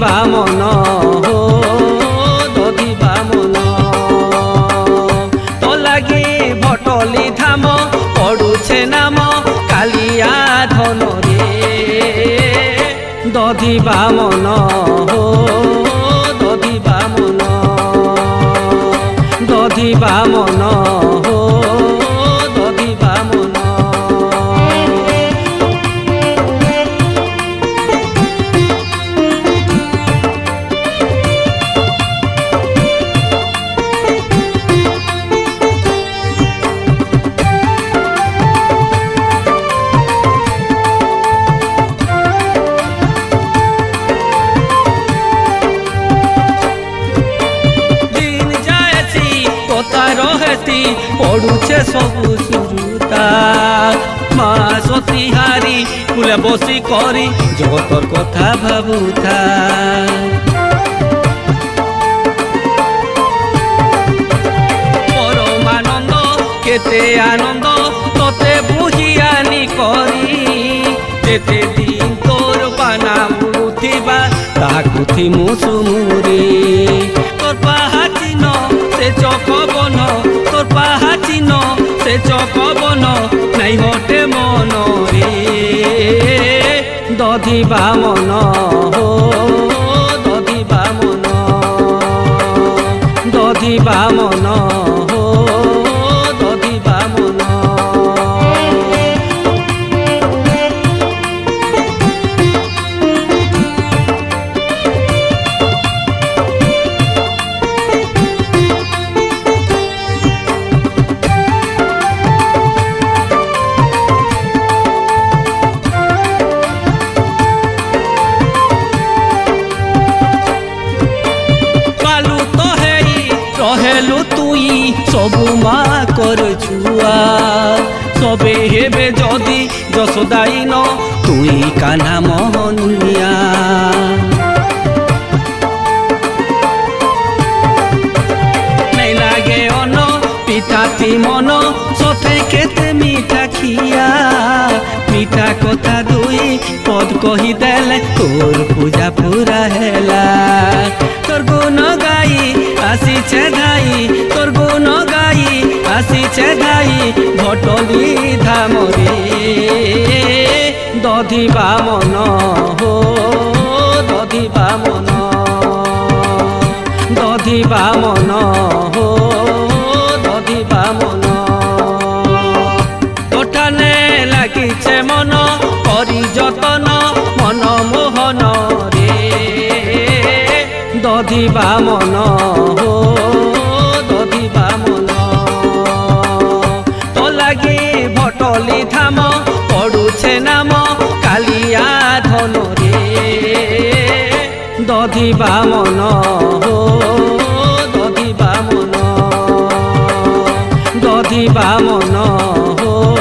দধিবা মন হো দধিবা মন তো লাগি ভটলি ধাম পড়ুছে নাম কালিয়া ধন রে দধিবা মন হো দধিবা মন দধিবা মন হো দধিবা মন পড়ুছে সবু সুরুতা মা সতী হারি কুলে বসি করি জগতর কথা ভাবুথা পরমানন্দ কেতে আনন্দ তোতে বুঝিয়ানি করি যেতে দিন তোর পানা উঠিবা তাহাকু থিমু সুমুরি তোর পাহাচিন সে চকবন তোর পাহাচিন সে চকবন নাই হটে মন রে দধিবা মন হো দধিবা মন দধিবা মন হো দধিবা মন सबु माँ कर छुआ सबे हेबे जदि जसोदाइन तुई कान्हा मोहनिया नहीं लागे अन पिताती मन सथे केते मीठा खिया मीठा कथा दुई पद कही देले तोर पूजा पूरा हेला तोर गुण गाई आसीचे धाई तोर गुण गाई आसीचे धाई भटली धाम रे दधिबा मन हो दधिबा मन दधिबा मन हो दधिबा मन तोठाने लागिছে मन करी जतन मन मोहन रे दधिबा मन हो दधिबा मन तो लगी भटली धाम पड़ुछे नाम कालिया धन रे दधिबा मन हो दधिबा मन दधिबा मन हो